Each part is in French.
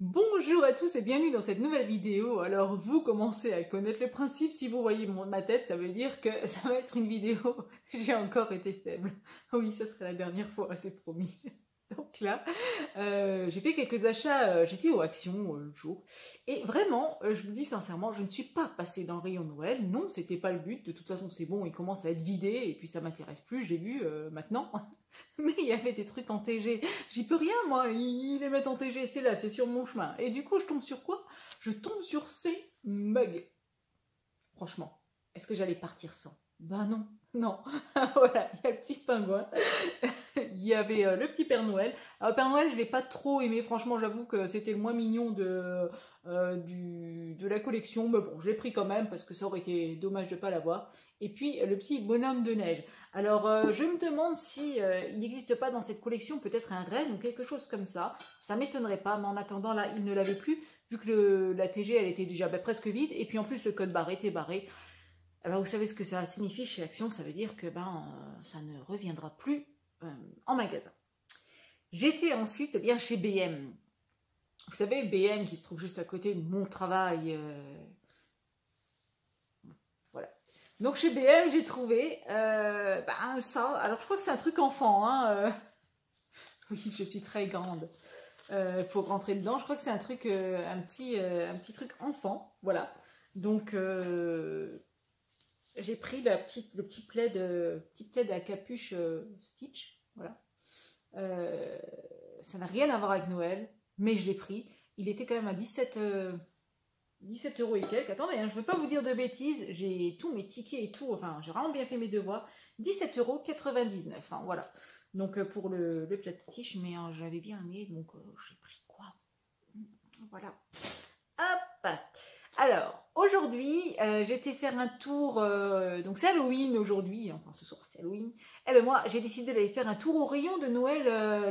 Bonjour à tous et bienvenue dans cette nouvelle vidéo. Alors vous commencez à connaître le principe, si vous voyez ma tête, ça veut dire que ça va être une vidéo. J'ai encore été faible. Oui, ça sera la dernière fois, c'est promis. Donc là, j'ai fait quelques achats, j'étais au Action le jour, et vraiment, je vous dis sincèrement, je ne suis pas passée dans le rayon Noël, non, c'était pas le but, de toute façon c'est bon, il commence à être vidé, et puis ça m'intéresse plus, j'ai vu maintenant, mais il y avait des trucs en TG, j'y peux rien moi, ils les mettent en TG, c'est là, c'est sur mon chemin, et du coup je tombe sur quoi? Je tombe sur ces mugs. Franchement, est-ce que j'allais partir sans? Ben non, non, voilà, il y a le petit pingouin. Il y avait le petit Père Noël. Alors, Père Noël, je ne l'ai pas trop aimé. Franchement, j'avoue que c'était le moins mignon de la collection. Mais bon, je l'ai pris quand même parce que ça aurait été dommage de ne pas l'avoir. Et puis, le petit bonhomme de neige. Alors, je me demande si il n'existe pas dans cette collection peut-être un renne ou quelque chose comme ça. Ça m'étonnerait pas. Mais en attendant, là, il ne l'avait plus. Vu que la TG, elle était déjà presque vide. Et puis, en plus, le code barre était barré. Alors, vous savez ce que ça signifie chez Action? Ça veut dire que ça ne reviendra plus en magasin. J'étais ensuite bien chez BM. Vous savez, BM qui se trouve juste à côté de mon travail. Voilà. Donc chez BM, j'ai trouvé ça. Alors je crois que c'est un truc enfant. Hein, oui, je suis très grande pour rentrer dedans. Je crois que c'est un truc, un petit truc enfant. Voilà. Donc j'ai pris le petit plaid à capuche Stitch. Voilà. Ça n'a rien à voir avec Noël, mais je l'ai pris. Il était quand même à 17 € et quelques. Attendez, hein, je ne veux pas vous dire de bêtises. J'ai tous mes tickets et tout. Enfin, j'ai vraiment bien fait mes devoirs. 17,99 €. Hein, voilà. Donc pour le plat Stitch, mais j'avais bien aimé. Donc j'ai pris quoi? Voilà. Hop! Alors, aujourd'hui, j'ai été faire un tour, donc c'est Halloween aujourd'hui, enfin ce soir c'est Halloween, et bien moi j'ai décidé d'aller faire un tour au rayon de Noël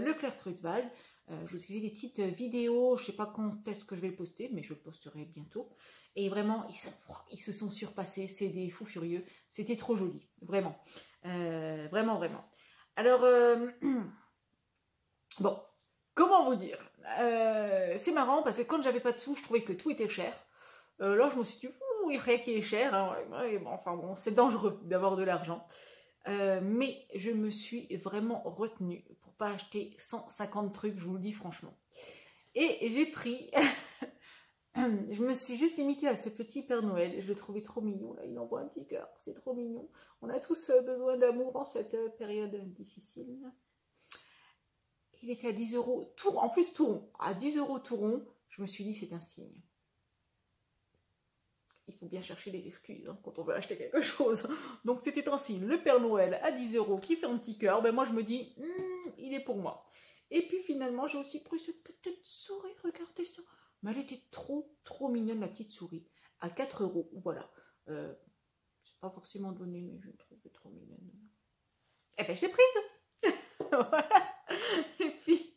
Leclerc-Kreuzberg. Je vous ai fait des petites vidéos, je ne sais pas quand est-ce que je vais le poster, mais je le posterai bientôt. Et vraiment, ils se sont surpassés, c'est des fous furieux, c'était trop joli, vraiment. Vraiment, vraiment. Alors, bon, comment vous dire? C'est marrant parce que quand j'avais pas de sous, je trouvais que tout était cher. Là, je me suis dit, il n'y a rien qui est cher. Hein. Enfin bon, c'est dangereux d'avoir de l'argent. Mais je me suis vraiment retenue pour pas acheter 150 trucs, je vous le dis franchement. Et j'ai pris, je me suis juste limitée à ce petit Père Noël. Je le trouvais trop mignon. Là, il envoie un petit cœur, c'est trop mignon. On a tous besoin d'amour en cette période difficile. Il était à 10 €, tout, en plus tout rond. À 10 € tout rond, je me suis dit, c'est un signe. Il faut bien chercher des excuses hein, quand on veut acheter quelque chose. Donc c'était un signe. Le Père Noël à 10 € qui fait un petit cœur. Ben moi je me dis, il est pour moi. Et puis finalement j'ai aussi pris cette petite souris. Regardez ça. Mais elle était trop mignonne la petite souris. À 4 €. Voilà. C'est pas forcément donné mais je la trouvais trop mignonne. Et ben je l'ai prise. Voilà. Et puis...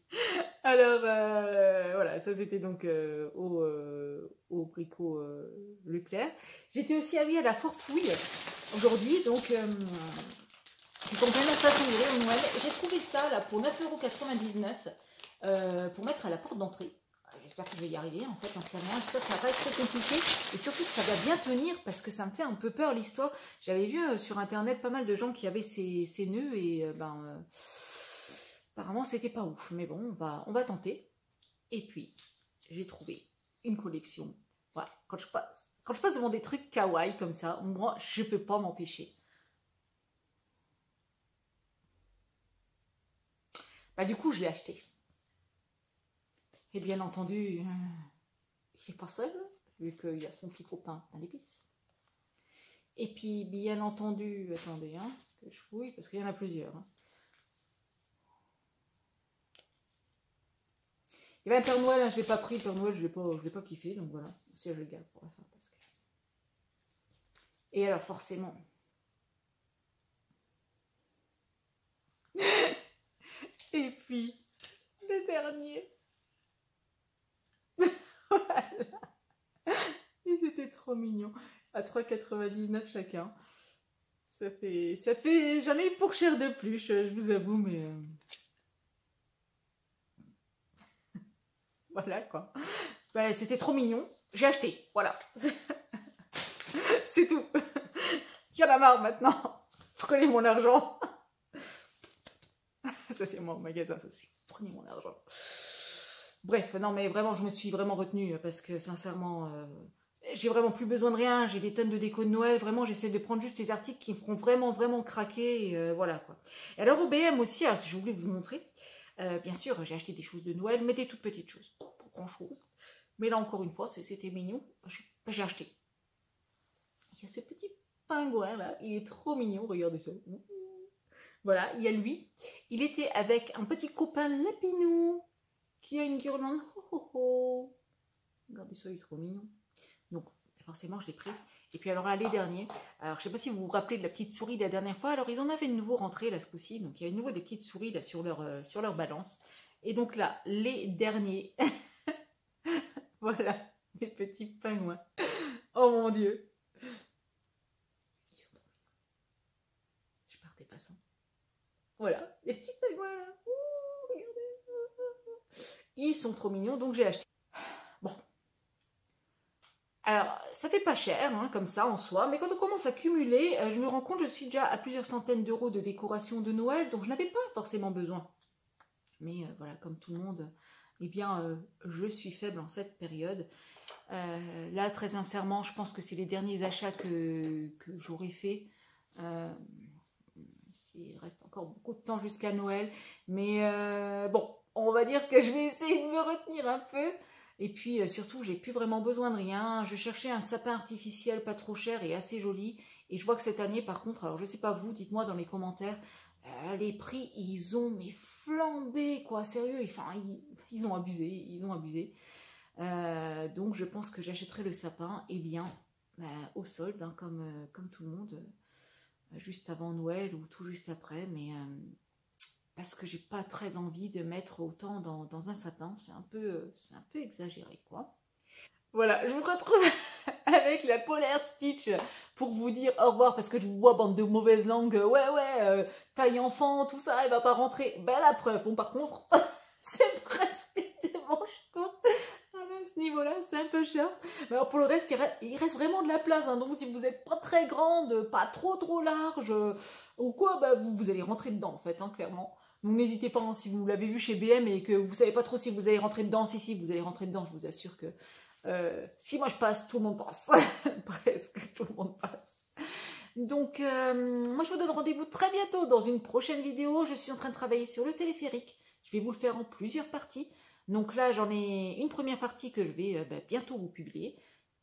Alors, voilà, ça c'était donc au Brico Leclerc. J'étais aussi à la Forfouille aujourd'hui, donc qui sont plein d'installations de rayon Noël. J'ai trouvé ça là pour 9,99 € pour mettre à la porte d'entrée. J'espère que je vais y arriver en fait, sincèrement. J'espère que ça va pas être trop compliqué et surtout que ça va bien tenir parce que ça me fait un peu peur l'histoire. J'avais vu sur internet pas mal de gens qui avaient ces nœuds et apparemment, c'était pas ouf, mais bon, on va tenter. Et puis, j'ai trouvé une collection. Voilà, quand je passe devant des trucs kawaii comme ça, moi, je peux pas m'empêcher. Du coup, je l'ai acheté. Et bien entendu, il n'est pas seul, vu qu'il y a son petit copain dans l'épice. Et puis, bien entendu, attendez, hein, que je fouille, parce qu'il y en a plusieurs. Hein. Il y avait un Père Noël, hein, je ne l'ai pas pris, le Père Noël, je ne l'ai pas kiffé, donc voilà, si je le garde pour la fin. Parce que... Et alors forcément... Et puis, le dernier. Voilà. Et c'était trop mignon. À 3,99 € chacun. Ça fait j'en ai pour cher de plus, je vous avoue, mais... Voilà quoi. Ben, c'était trop mignon. J'ai acheté. Voilà. C'est tout. Il y en a marre maintenant. Prenez mon argent. Ça c'est moi au magasin, ça c'est prenez mon argent. Bref, non mais vraiment, je me suis vraiment retenue parce que sincèrement, j'ai vraiment plus besoin de rien. J'ai des tonnes de déco de Noël. Vraiment, j'essaie de prendre juste les articles qui me feront vraiment craquer. Et, voilà quoi. Et alors au BM aussi, alors, j'ai oublié de vous montrer. Bien sûr, j'ai acheté des choses de Noël, mais des toutes petites choses, pas grand chose. Mais là encore une fois, c'était mignon. J'ai acheté. Il y a ce petit pingouin là, il est trop mignon. Regardez ça. Voilà, il y a lui. Il était avec un petit copain lapinou qui a une guirlande. Oh, oh, oh. Regardez ça, il est trop mignon. Donc, forcément, je l'ai pris. Et puis alors là, les derniers. Alors, je ne sais pas si vous vous rappelez de la petite souris de la dernière fois. Alors, ils en avaient de nouveau rentré là ce coup-ci. Donc, il y a de nouveau des petites souris là sur leur balance. Et donc là, les derniers. Voilà, les petits pingouins. Oh mon Dieu. Je partais pas sans. Voilà, les petits pingouins là. Ouh, regardez. Ils sont trop mignons, donc j'ai acheté. Bon. Alors, ça fait pas cher, hein, comme ça, en soi. Mais quand on commence à cumuler, je me rends compte que je suis déjà à plusieurs centaines d'euros de décoration de Noël, donc je n'avais pas forcément besoin. Mais voilà, comme tout le monde, eh bien, je suis faible en cette période. Là, très sincèrement, je pense que c'est les derniers achats que j'aurais fait. Il reste encore beaucoup de temps jusqu'à Noël. Mais bon, on va dire que je vais essayer de me retenir un peu. Et puis surtout, j'ai plus vraiment besoin de rien. Je cherchais un sapin artificiel pas trop cher et assez joli. Et je vois que cette année, par contre, alors je sais pas vous, dites-moi dans les commentaires, les prix, ils ont mais flambé, quoi, sérieux. Enfin, ils ont abusé, donc je pense que j'achèterai le sapin, eh bien, au solde, hein, comme tout le monde, juste avant Noël ou tout juste après, mais parce que j'ai pas très envie de mettre autant dans un sapin, c'est un peu exagéré, quoi. Voilà, je vous retrouve avec la Polar Stitch pour vous dire au revoir, parce que je vous vois, bande de mauvaises langues, ouais, taille enfant, tout ça, elle va pas rentrer. Ben la preuve, bon par contre, c'est presque des manches courtes. À ce niveau-là, c'est un peu cher. Mais alors pour le reste, il reste vraiment de la place, hein. Donc si vous n'êtes pas très grande, pas trop large, ou quoi, bah, vous allez rentrer dedans en fait, hein, clairement. Donc n'hésitez pas, hein, si vous l'avez vu chez BM et que vous savez pas trop si vous allez rentrer dedans, si vous allez rentrer dedans, je vous assure que si moi je passe, tout le monde passe. Presque tout le monde passe. Donc moi je vous donne rendez-vous très bientôt dans une prochaine vidéo. Je suis en train de travailler sur le téléphérique. Je vais vous le faire en plusieurs parties. Donc là j'en ai une première partie que je vais bientôt vous publier,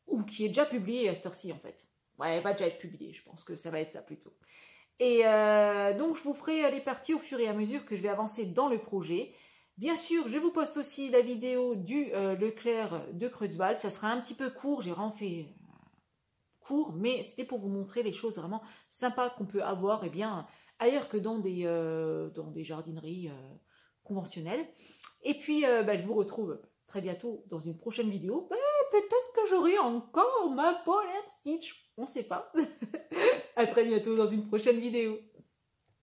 ou qui est déjà publiée à cette heure-ci en fait. Ouais, elle va déjà être publiée, je pense que ça va être ça plutôt. Et donc je vous ferai les parties au fur et à mesure que je vais avancer dans le projet. Bien sûr, je vous poste aussi la vidéo du Leclerc de Creutzwald. Ça sera un petit peu court, j'ai vraiment fait court, mais c'était pour vous montrer les choses vraiment sympas qu'on peut avoir ailleurs que dans des jardineries conventionnelles. Et puis, je vous retrouve très bientôt dans une prochaine vidéo. Peut-être que j'aurai encore ma Polar Stitch, on ne sait pas. À très bientôt dans une prochaine vidéo.